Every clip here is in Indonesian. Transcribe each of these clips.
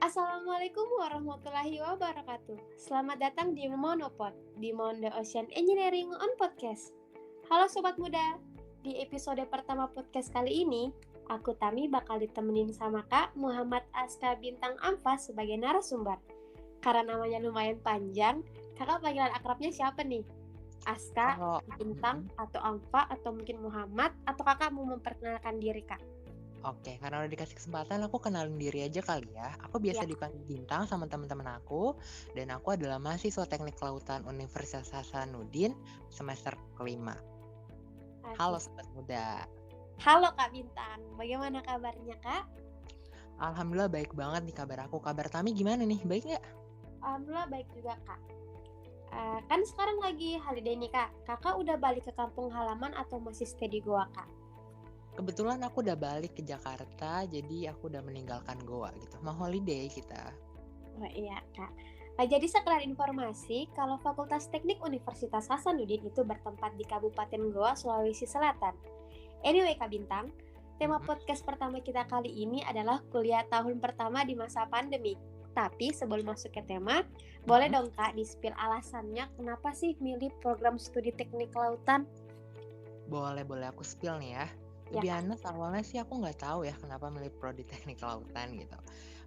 Assalamualaikum warahmatullahi wabarakatuh. Selamat datang di Monopod, di Monde Ocean Engineering on Podcast. Halo Sobat Muda, di episode pertama podcast kali ini, aku Tami bakal ditemenin sama Kak Muhammad Aska Bintang Amfa sebagai narasumber. Karena namanya lumayan panjang, kakak panggilan akrabnya siapa nih? Aska, Bintang, atau Amfa, atau mungkin Muhammad, atau kakak mau memperkenalkan diri kak? Oke, karena udah dikasih kesempatan, aku kenalin diri aja kali ya. Aku biasa Ya, dipanggil Bintang sama teman-teman aku, dan aku adalah mahasiswa Teknik Kelautan Universitas Hasanuddin semester kelima. Halo oke. Sobat Muda. Halo Kak Bintang, bagaimana kabarnya Kak? Alhamdulillah baik banget nih kabar aku. Kabar Tami gimana nih? Baik nggak? Alhamdulillah baik juga Kak. Kan sekarang lagi holiday nih Kak. Kakak udah balik ke kampung halaman atau masih stay di Goa Kak? Kebetulan aku udah balik ke Jakarta, jadi aku udah meninggalkan Goa gitu. Mau holiday kita. Oh iya Kak. Jadi sekedar informasi, kalau Fakultas Teknik Universitas Hasanuddin itu bertempat di Kabupaten Goa, Sulawesi Selatan. Anyway Kak Bintang, tema podcast pertama kita kali ini adalah kuliah tahun pertama di masa pandemi. Tapi sebelum masuk ke tema, boleh dong Kak di-spill alasannya kenapa sih milih program studi teknik kelautan? Boleh aku spill nih ya. To Ya be Kak. honest, awalnya sih aku nggak tahu ya kenapa milih prodi teknik kelautan gitu.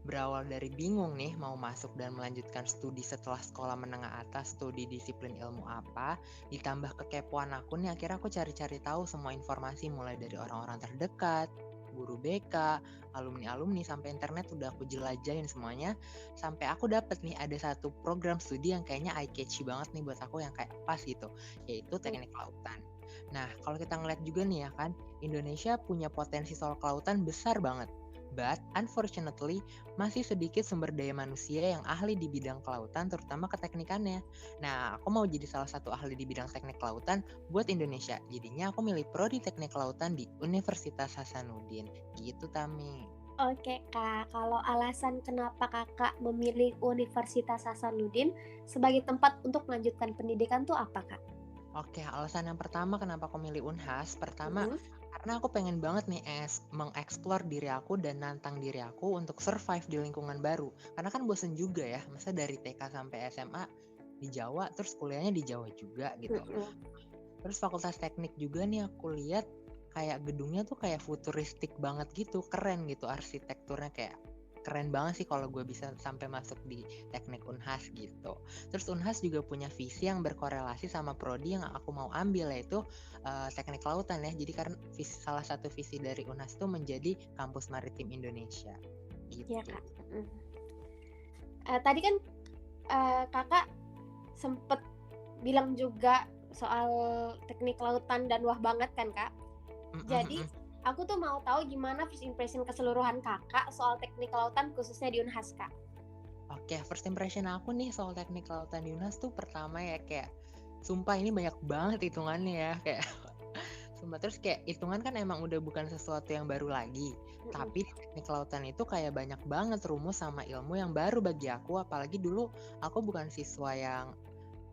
Berawal dari bingung nih mau masuk dan melanjutkan studi setelah sekolah menengah atas, studi disiplin ilmu apa, ditambah kekepoan aku nih, akhirnya aku cari-cari tahu semua informasi mulai dari orang-orang terdekat, guru BK, alumni-alumni, sampai internet udah aku jelajahin semuanya, sampai aku dapet nih ada satu program studi yang kayaknya eye catchy banget nih buat aku, yang kayak pas gitu, yaitu teknik kelautan. Nah, kalau kita ngeliat juga nih ya kan, Indonesia punya potensi soal kelautan besar banget. But unfortunately, masih sedikit sumber daya manusia yang ahli di bidang kelautan, terutama keteknikannya. Nah, aku mau jadi salah satu ahli di bidang teknik kelautan buat Indonesia. Jadinya aku milih prodi teknik kelautan di Universitas Hasanuddin. Gitu, Tami. Oke Kak, kalau alasan kenapa Kakak memilih Universitas Hasanuddin sebagai tempat untuk melanjutkan pendidikan tuh apa Kak? Oke, alasan yang pertama kenapa aku milih Unhas, pertama Mm-mm. karena aku pengen banget nih mengeksplor diri aku dan nantang diri aku untuk survive di lingkungan baru. Karena kan bosen juga ya, masa dari TK sampai SMA di Jawa, terus kuliahnya di Jawa juga gitu. Mm-mm. Terus fakultas teknik juga nih aku lihat kayak gedungnya tuh kayak futuristik banget gitu, keren gitu arsitekturnya, kayak keren banget sih kalau gue bisa sampai masuk di teknik Unhas gitu. Terus Unhas juga punya visi yang berkorelasi sama prodi yang aku mau ambil, yaitu teknik lautan ya. Jadi karena salah satu visi dari Unhas itu menjadi kampus maritim Indonesia Iya gitu. Kak. Mm. Tadi kan Kakak sempet bilang juga soal teknik lautan dan wah banget kan Kak. Jadi aku tuh mau tahu gimana first impression keseluruhan Kakak soal teknik lautan khususnya di Unhas Kak. Oke, first impression aku nih soal teknik lautan di Unhas tuh pertama ya kayak sumpah ini banyak banget hitungannya ya, kayak sumpah. Terus kayak hitungan kan emang udah bukan sesuatu yang baru lagi, Mm-mm. tapi di teknik lautan itu kayak banyak banget rumus sama ilmu yang baru bagi aku, apalagi dulu aku bukan siswa yang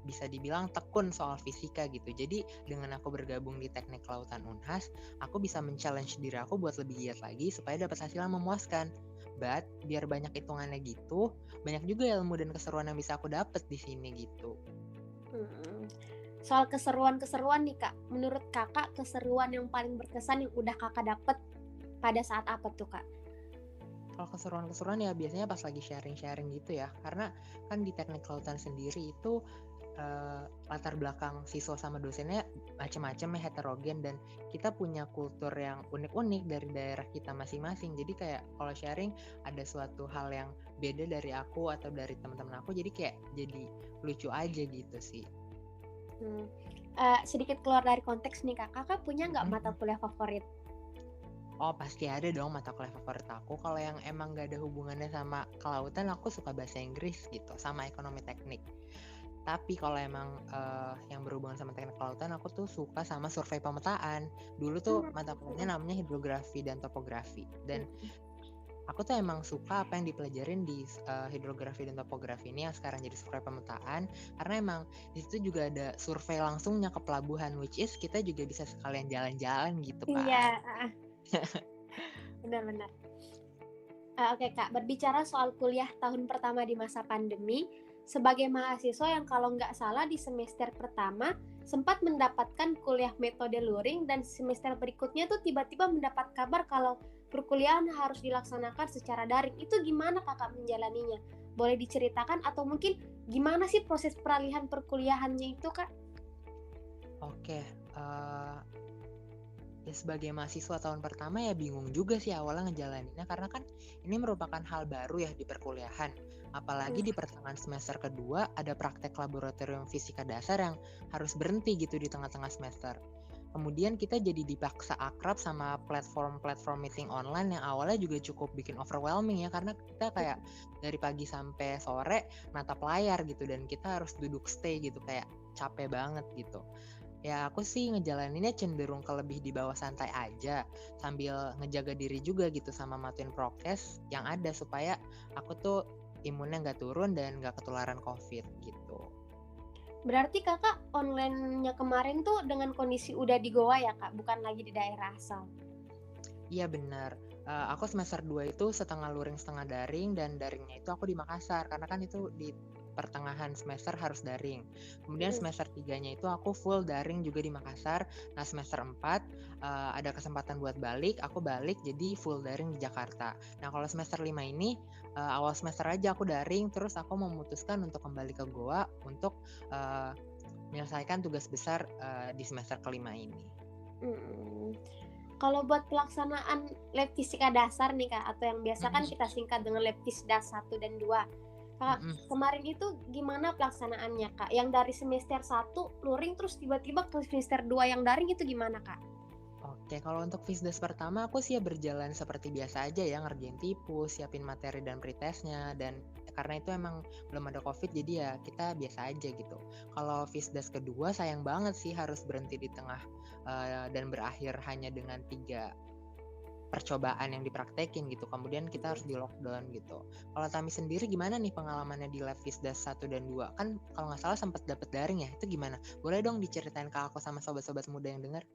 bisa dibilang tekun soal fisika gitu. Jadi dengan aku bergabung di teknik kelautan Unhas, aku bisa men-challenge diri aku buat lebih giat lagi supaya dapat hasil yang memuaskan. But biar banyak hitungannya gitu, banyak juga ilmu dan keseruan yang bisa aku dapat di sini gitu. Mm-mm. Soal keseruan-keseruan nih Kak, menurut Kakak keseruan yang paling berkesan yang udah Kakak dapet pada saat apa tuh Kak? Kalau keseruan-keseruan ya biasanya pas lagi sharing-sharing gitu ya. Karena kan di teknik kelautan sendiri itu latar belakang siswa sama dosennya macam-macam ya, heterogen, dan kita punya kultur yang unik-unik dari daerah kita masing-masing. Jadi kayak kalau sharing ada suatu hal yang beda dari aku atau dari teman-teman aku, jadi kayak jadi lucu aja gitu sih. Hmm. Sedikit keluar dari konteks nih Kak, Kakak punya nggak mata kuliah favorit? Oh, pasti ada dong mata kuliah favorit aku. Kalau yang emang gak ada hubungannya sama kelautan, aku suka bahasa Inggris gitu, sama ekonomi teknik. Tapi kalau emang yang berhubungan sama teknik kelautan, aku tuh suka sama survei pemetaan. Dulu tuh mata kuliahnya namanya hidrografi dan topografi. Dan aku tuh emang suka apa yang dipelajarin di hidrografi dan topografi ini yang sekarang jadi survei pemetaan. Karena emang di situ juga ada survei langsungnya ke pelabuhan, which is kita juga bisa sekalian jalan-jalan gitu Iya, kan. benar-benar. Oke Kak, berbicara soal kuliah tahun pertama di masa pandemi, sebagai mahasiswa yang kalau nggak salah di semester pertama sempat mendapatkan kuliah metode luring dan semester berikutnya tuh tiba-tiba mendapat kabar kalau perkuliahan harus dilaksanakan secara daring. Itu gimana Kakak menjalaninya? Boleh diceritakan atau mungkin gimana sih proses peralihan perkuliahannya itu Kak? Oke, ya sebagai mahasiswa tahun pertama ya bingung juga sih awalnya ngejalaninnya karena kan ini merupakan hal baru ya di perkuliahan. Apalagi di pertengahan semester kedua ada praktek laboratorium fisika dasar yang harus berhenti gitu di tengah-tengah semester. Kemudian kita jadi dipaksa akrab sama platform-platform meeting online yang awalnya juga cukup bikin overwhelming ya karena kita kayak dari pagi sampai sore natap layar gitu dan kita harus duduk stay gitu kayak capek banget gitu. Ya aku sih ngejalaninnya cenderung ke lebih di bawah santai aja sambil ngejaga diri juga gitu sama matuin prokes yang ada supaya aku tuh imunnya nggak turun dan nggak ketularan COVID gitu. Berarti Kakak online-nya kemarin tuh dengan kondisi udah di Goa ya Kak, bukan lagi di daerah asal? Iya benar. Aku semester 2 itu setengah luring setengah daring dan daringnya itu aku di Makassar karena kan itu di pertengahan semester harus daring. Kemudian semester 3-nya itu aku full daring juga di Makassar. Nah, semester 4 ada kesempatan buat balik, aku balik jadi full daring di Jakarta. Nah, kalau semester 5 ini awal semester aja aku daring terus aku memutuskan untuk kembali ke Goa untuk menyelesaikan tugas besar di semester kelima ini. Hmm. Kalau buat pelaksanaan lab fisika dasar nih Kak, atau yang biasa kan kita singkat dengan lab fisdas 1 dan 2. Kak, kemarin itu gimana pelaksanaannya Kak? Yang dari semester 1 luring terus tiba-tiba ke semester 2 yang daring itu gimana Kak? Oke, kalau untuk Fisdes pertama aku sih ya berjalan seperti biasa aja ya, ngerjain tipu, siapin materi dan pretestnya, dan karena itu emang belum ada COVID jadi ya kita biasa aja gitu. Kalau Fisdes kedua sayang banget sih harus berhenti di tengah dan berakhir hanya dengan 3 percobaan yang dipraktekin gitu. Kemudian kita harus di lockdown gitu. Kalau Tami sendiri gimana nih pengalamannya di lab Fisdas 1 dan 2? Kan kalau nggak salah sempat dapet daring ya, itu gimana? Boleh dong diceritain ke aku sama sobat-sobat muda yang dengar?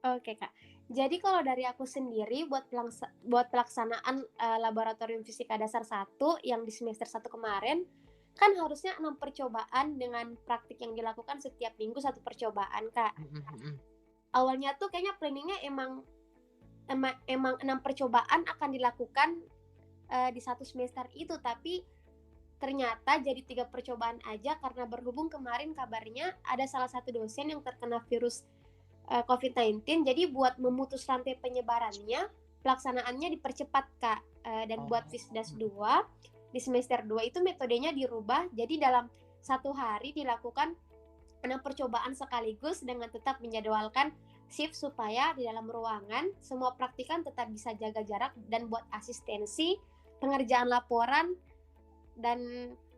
Oke Kak, jadi kalau dari aku sendiri buat pelaksanaan laboratorium fisika dasar 1 yang di semester 1 kemarin, kan harusnya 6 percobaan dengan praktik yang dilakukan setiap minggu 1 percobaan Kak. Awalnya tuh kayaknya planningnya emang 6 percobaan akan dilakukan di 1 semester itu, tapi ternyata jadi 3 percobaan aja karena berhubung kemarin kabarnya ada salah satu dosen yang terkena virus COVID-19, jadi buat memutus rantai penyebarannya, pelaksanaannya dipercepat Kak, dan buat Fisdas 2, di semester 2 itu metodenya dirubah, jadi dalam 1 hari dilakukan 6 percobaan sekaligus dengan tetap menjadwalkan shift supaya di dalam ruangan semua praktikan tetap bisa jaga jarak dan buat asistensi, pengerjaan laporan, dan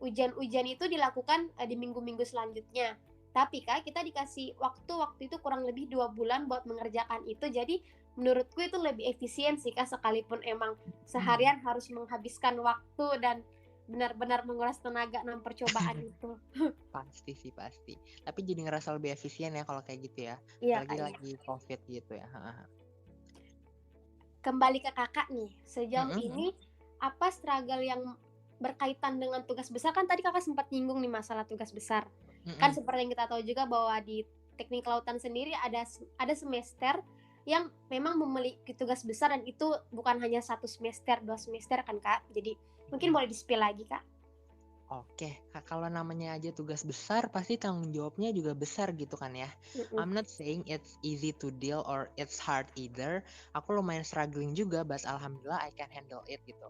ujian-ujian itu dilakukan di minggu-minggu selanjutnya. Tapi Kak, kita dikasih waktu itu kurang lebih 2 bulan buat mengerjakan itu. Jadi menurutku itu lebih efisien sih Kak, sekalipun emang seharian harus menghabiskan waktu dan benar-benar menguras tenaga 6 percobaan itu. Pasti sih, pasti. Tapi jadi ngerasa lebih efisien ya kalau kayak gitu ya. Iya Apalagi Kak, lagi COVID gitu ya. kembali ke Kakak nih, sejauh ini apa struggle yang berkaitan dengan tugas besar? Kan tadi Kakak sempat nyinggung nih masalah tugas besar. Kan seperti yang kita tahu juga bahwa di teknik kelautan sendiri ada semester yang memang memiliki tugas besar dan itu bukan hanya 1 semester, 2 semester kan Kak. Jadi mungkin boleh di-spill lagi Kak. Oke, kalau namanya aja tugas besar pasti tanggung jawabnya juga besar gitu kan ya. I'm not saying it's easy to deal or it's hard either. Aku lumayan struggling juga, but alhamdulillah I can handle it gitu.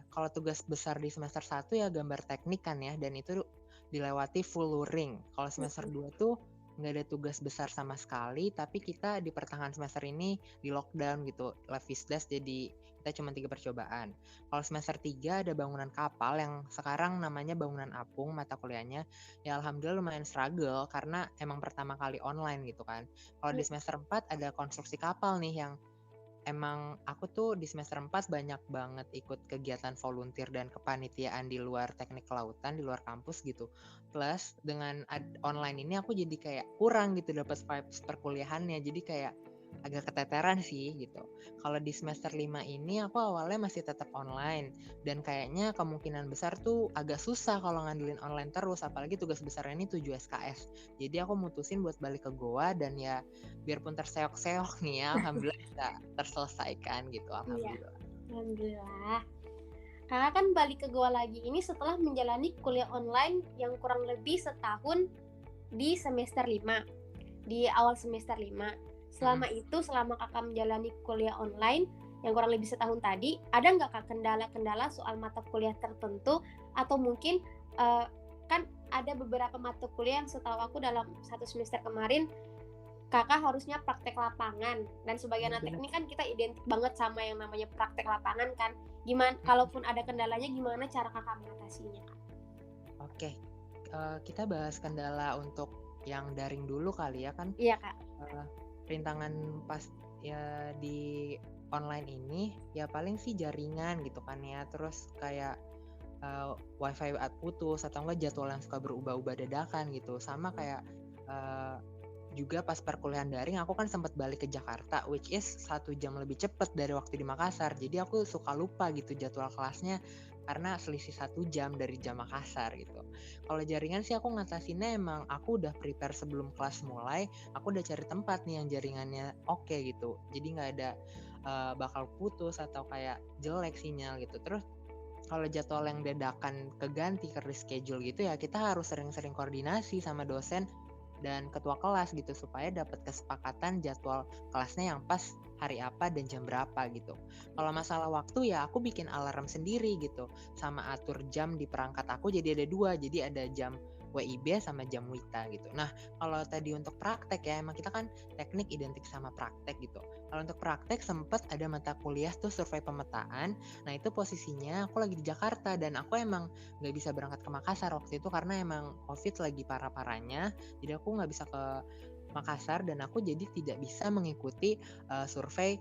Kalau tugas besar di semester 1 ya gambar teknik kan ya, dan itu dilewati full luring. Kalau semester 2 tuh nggak ada tugas besar sama sekali, tapi kita di pertengahan semester ini di lockdown gitu, lab Fisdas jadi kita cuma 3 percobaan. Kalau semester 3 ada bangunan kapal yang sekarang namanya bangunan apung mata kuliahnya, ya alhamdulillah lumayan struggle karena emang pertama kali online gitu kan. Kalau di semester 4 ada konstruksi kapal nih yang emang aku tuh di semester 4 banyak banget ikut kegiatan volunteer dan kepanitiaan di luar teknik kelautan, di luar kampus gitu. Plus dengan online ini aku jadi kayak kurang gitu dapat vibes perkuliahannya. Jadi kayak agak keteteran sih gitu. Kalau di semester 5 ini aku awalnya masih tetap online dan kayaknya kemungkinan besar tuh agak susah kalau ngandelin online terus, apalagi tugas besarnya ini 7 SKS. Jadi aku mutusin buat balik ke Goa dan ya biarpun terseok-seok nih ya, alhamdulillah bisa terselesaikan gitu, Iya, alhamdulillah. alhamdulillah. Kakak kan balik ke Goa lagi ini setelah menjalani kuliah online yang kurang lebih setahun di semester 5, di awal semester 5. Selama itu, selama kakak menjalani kuliah online yang kurang lebih setahun tadi, ada nggak kak kendala-kendala soal mata kuliah tertentu, atau mungkin kan ada beberapa mata kuliah yang setahu aku dalam satu semester kemarin kakak harusnya praktek lapangan, dan sebagai anak teknik kan kita identik banget sama yang namanya praktek lapangan kan. Gimana kalaupun ada kendalanya, gimana cara kakak mengatasinya kak? Oke, kita bahas kendala untuk yang daring dulu kali ya kan. Iya kak. Rintangan pas ya di online ini ya paling sih jaringan gitu kan ya, terus kayak wifi putus atau enggak jadwal yang suka berubah-ubah dadakan gitu, sama kayak juga pas perkuliahan daring aku kan sempat balik ke Jakarta, which is 1 jam lebih cepet dari waktu di Makassar, jadi aku suka lupa gitu jadwal kelasnya karena selisih 1 jam dari jam Makassar gitu. Kalau jaringan sih aku ngatasinnya emang aku udah prepare sebelum kelas mulai, aku udah cari tempat nih yang jaringannya oke gitu, jadi nggak ada bakal putus atau kayak jelek sinyal gitu. Terus kalau jadwal yang dadakan keganti ke reschedule gitu ya kita harus sering-sering koordinasi sama dosen dan ketua kelas gitu supaya dapat kesepakatan jadwal kelasnya yang pas hari apa dan jam berapa gitu. Kalau masalah waktu ya aku bikin alarm sendiri gitu, sama atur jam di perangkat aku jadi ada 2, jadi ada jam WIB sama jam WITA gitu. Nah kalau tadi untuk praktek ya emang kita kan teknik identik sama praktek gitu. Kalau untuk praktek sempet ada mata kuliah tuh survei pemetaan. Nah itu posisinya aku lagi di Jakarta dan aku emang nggak bisa berangkat ke Makassar waktu itu karena emang COVID lagi parah-parahnya. Jadi aku nggak bisa ke Makassar dan aku jadi tidak bisa mengikuti survei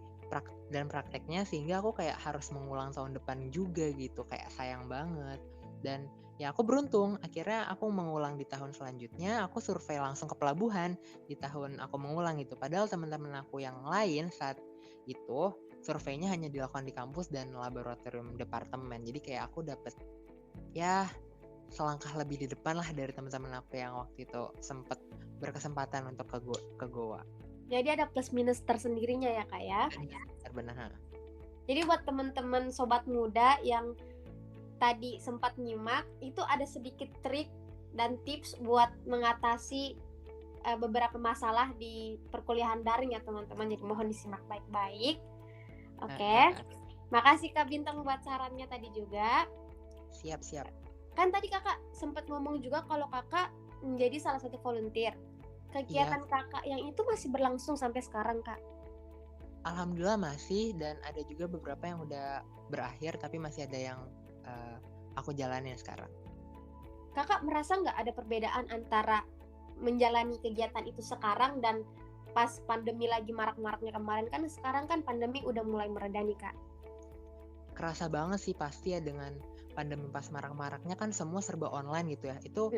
dan prakteknya, sehingga aku kayak harus mengulang tahun depan juga gitu, kayak sayang banget. Dan ya aku beruntung akhirnya aku mengulang di tahun selanjutnya, aku survei langsung ke pelabuhan di tahun aku mengulang gitu, padahal teman-teman aku yang lain saat itu surveinya hanya dilakukan di kampus dan laboratorium departemen, jadi kayak aku dapet ya selangkah lebih di depan lah dari teman-teman aku yang waktu itu sempet berkesempatan untuk ke Goa. Jadi ada plus minus tersendirinya ya kak ya. Benar. Jadi buat teman-teman sobat muda yang tadi sempat nyimak, itu ada sedikit trik dan tips buat mengatasi beberapa masalah di perkuliahan daring ya teman-teman. Jadi mohon disimak baik-baik. Oke. Makasih Kak Bintang buat sarannya tadi juga. Siap. Kan tadi kakak sempat ngomong juga kalau kakak menjadi salah satu volunteer. Kegiatan kakak yang itu masih berlangsung sampai sekarang kak? Alhamdulillah masih, dan ada juga beberapa yang udah berakhir tapi masih ada yang aku jalanin sekarang. Kakak merasa nggak ada perbedaan antara menjalani kegiatan itu sekarang dan pas pandemi lagi marak-maraknya kemarin? Kan sekarang kan pandemi udah mulai mereda nih kak. Kerasa banget sih pasti ya, dengan pandemi pas marak-maraknya kan semua serba online gitu ya, itu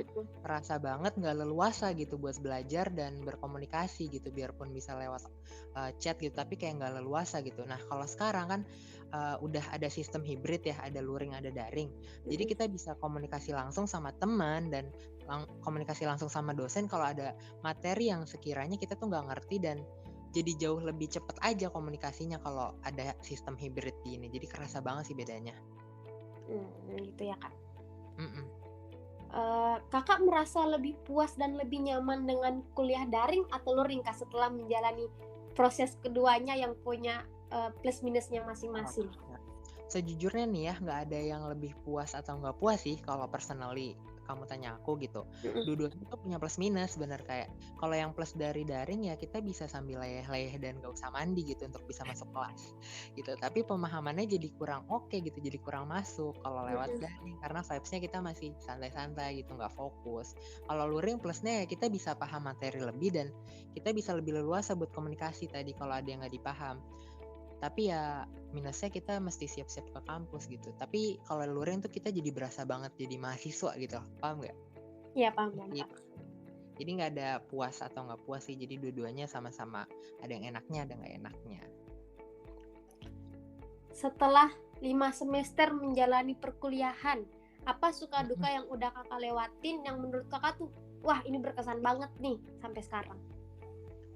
kerasa banget nggak leluasa gitu buat belajar dan berkomunikasi gitu, biarpun bisa lewat chat gitu tapi kayak nggak leluasa gitu. Nah kalau sekarang kan udah ada sistem hibrid ya, ada luring ada daring, jadi kita bisa komunikasi langsung sama teman dan komunikasi langsung sama dosen kalau ada materi yang sekiranya kita tuh nggak ngerti, dan jadi jauh lebih cepet aja komunikasinya kalau ada sistem hibrid ini. Jadi kerasa banget sih bedanya. Gitu ya kak. Kakak merasa lebih puas dan lebih nyaman dengan kuliah daring atau luring kak setelah menjalani proses keduanya yang punya plus minusnya masing-masing? Sejujurnya nih ya, nggak ada yang lebih puas atau nggak puas sih kalau personally kamu tanya aku gitu. Dua-duanya tuh punya plus minus, bener. Kayak kalau yang plus dari daring ya kita bisa sambil leyeh-leyeh dan gak usah mandi gitu untuk bisa masuk kelas gitu. Tapi pemahamannya jadi kurang oke gitu, jadi kurang masuk kalau lewat daring karena vibes-nya kita masih santai-santai gitu, nggak fokus. Kalau luring plusnya ya kita bisa paham materi lebih dan kita bisa lebih leluasa buat komunikasi tadi kalau ada yang nggak dipaham. Tapi ya minusnya kita mesti siap-siap ke kampus gitu. Tapi kalau luring tuh kita jadi berasa banget jadi mahasiswa gitu, paham nggak? Iya paham. Jadi nggak ada puas atau nggak puas sih, jadi dua-duanya sama-sama ada yang enaknya ada nggak enaknya. Setelah 5 semester menjalani perkuliahan, apa suka duka yang udah kakak lewatin yang menurut kakak tuh, wah ini berkesan banget nih sampai sekarang?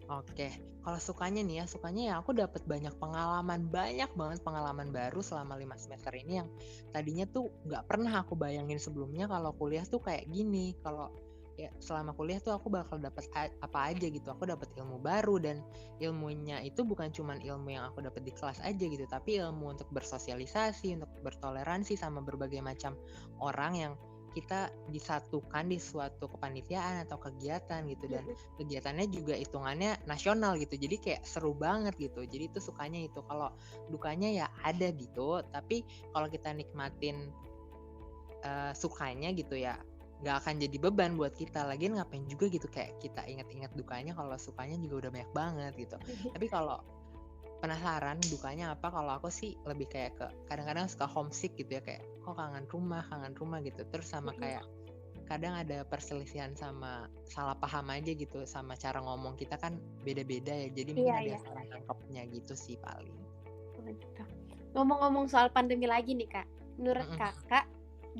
Oke, kalau sukanya nih ya, sukanya ya aku dapat banyak banget pengalaman baru selama 5 semester ini yang tadinya tuh nggak pernah aku bayangin sebelumnya kalau kuliah tuh kayak gini. Kalau ya selama kuliah tuh aku bakal dapat apa aja gitu. Aku dapat ilmu baru dan ilmunya itu bukan cuman ilmu yang aku dapat di kelas aja gitu, tapi ilmu untuk bersosialisasi, untuk bertoleransi sama berbagai macam orang yang kita disatukan di suatu kepanitiaan atau kegiatan gitu, dan kegiatannya juga hitungannya nasional gitu, jadi kayak seru banget gitu. Jadi itu sukanya itu. Kalau dukanya ya ada gitu, tapi kalau kita nikmatin sukanya gitu ya nggak akan jadi beban buat kita. Lagian ngapain juga gitu kayak kita ingat-ingat dukanya kalau sukanya juga udah banyak banget gitu. Tapi kalau penasaran dukanya apa, kalau aku sih lebih kayak ke kadang-kadang suka homesick gitu ya, kayak kok kangen rumah gitu. Terus sama kayak kadang ada perselisihan sama salah paham aja gitu, sama cara ngomong kita kan beda-beda ya, jadi mungkin ada salah tangkapnya gitu sih paling. Ngomong-ngomong soal pandemi lagi nih kak, menurut kakak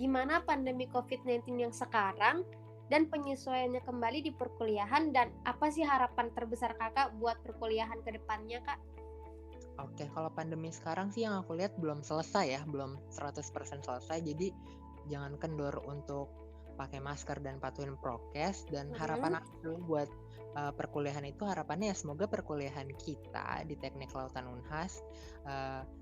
gimana pandemi COVID-19 yang sekarang dan penyesuaiannya kembali di perkuliahan, dan apa sih harapan terbesar kakak buat perkuliahan ke depannya kak? Oke, kalau pandemi sekarang sih yang aku lihat belum selesai ya, belum 100% selesai. Jadi jangan kendor untuk pakai masker dan patuhin prokes. Dan harapan aku buat perkuliahan itu, harapannya ya semoga perkuliahan kita di Teknik Kelautan Unhas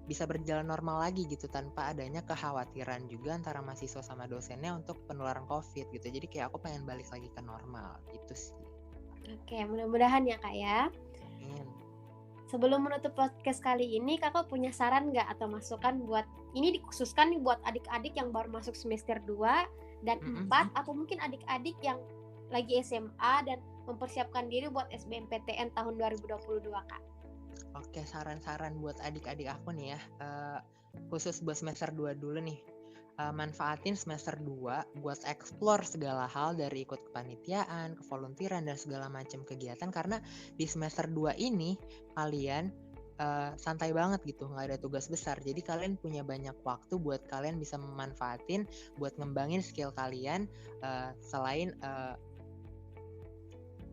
bisa berjalan normal lagi gitu, tanpa adanya kekhawatiran juga antara mahasiswa sama dosennya untuk penularan COVID gitu. Jadi kayak aku pengen balik lagi ke normal gitu sih. Oke, mudah-mudahan ya kak ya. Sebelum menutup podcast kali ini, kakak punya saran nggak atau masukan buat, ini dikhususkan nih buat adik-adik yang baru masuk semester 2 dan 4, atau mungkin adik-adik yang lagi SMA dan mempersiapkan diri buat SBMPTN tahun 2022 kak? Oke, saran-saran buat adik-adik aku nih ya, khusus buat semester 2 dulu nih. Manfaatin semester 2 buat explore segala hal, dari ikut kepanitiaan, kevoluntiran, dan segala macam kegiatan, karena di semester 2 ini kalian santai banget gitu, nggak ada tugas besar. Jadi kalian punya banyak waktu buat kalian bisa memanfaatin buat ngembangin skill kalian selain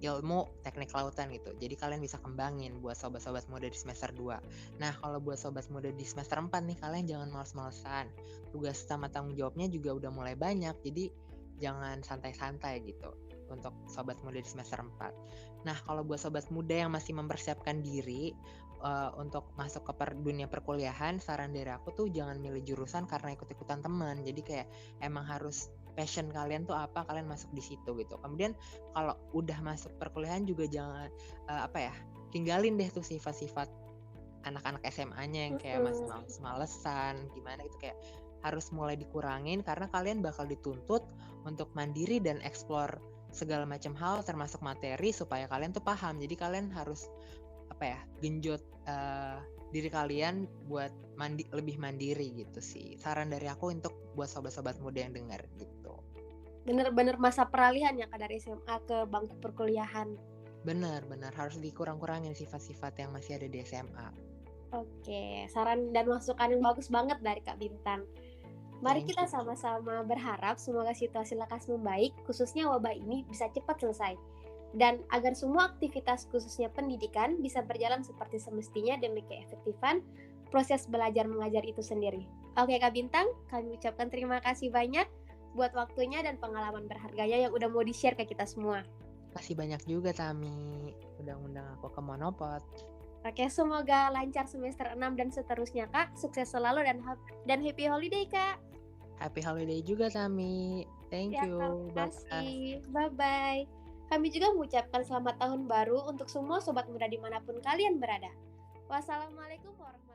ilmu teknik kelautan gitu. Jadi kalian bisa kembangin buat sobat-sobat muda di semester 2. Nah, kalau buat sobat muda di semester 4 nih, kalian jangan males-malesan. Tugas sama tanggung jawabnya juga udah mulai banyak, jadi jangan santai-santai gitu untuk sobat muda di semester 4. Nah, kalau buat sobat muda yang masih mempersiapkan diri untuk masuk ke dunia perkuliahan, saran dari aku tuh jangan milih jurusan karena ikut-ikutan teman. Jadi kayak emang harus passion kalian tuh apa, kalian masuk di situ gitu. Kemudian kalau udah masuk perkuliahan juga jangan tinggalin deh tuh sifat-sifat anak-anak SMA-nya yang kayak masih males-malesan gimana gitu, kayak harus mulai dikurangin karena kalian bakal dituntut untuk mandiri dan explore segala macam hal termasuk materi supaya kalian tuh paham. Jadi kalian harus genjot diri kalian buat lebih mandiri gitu sih. Saran dari aku untuk buat sobat-sobat muda yang dengar gitu. Bener-bener masa peralihan ya kak, dari SMA ke bangku perkuliahan. Benar harus dikurang-kurangin sifat-sifat yang masih ada di SMA. Oke, saran dan masukan yang bagus banget dari Kak Bintang. Mari kita sama-sama berharap semoga situasi lekas membaik, khususnya wabah ini bisa cepat selesai. Dan agar semua aktivitas khususnya pendidikan bisa berjalan seperti semestinya demi keefektifan proses belajar mengajar itu sendiri. Oke Kak Bintang, kami ucapkan terima kasih banyak buat waktunya dan pengalaman berharganya yang udah mau di-share ke kita semua. Kasih banyak juga Tami, udah ngundang aku ke Monopod. Oke, semoga lancar semester 6 dan seterusnya Kak. Sukses selalu dan happy holiday Kak. Happy holiday juga Tami. Thank you. Terima kasih. Bye-bye. Kami juga mengucapkan selamat tahun baru untuk semua sobat muda dimanapun kalian berada. Wassalamualaikum warahmatullahi wabarakatuh.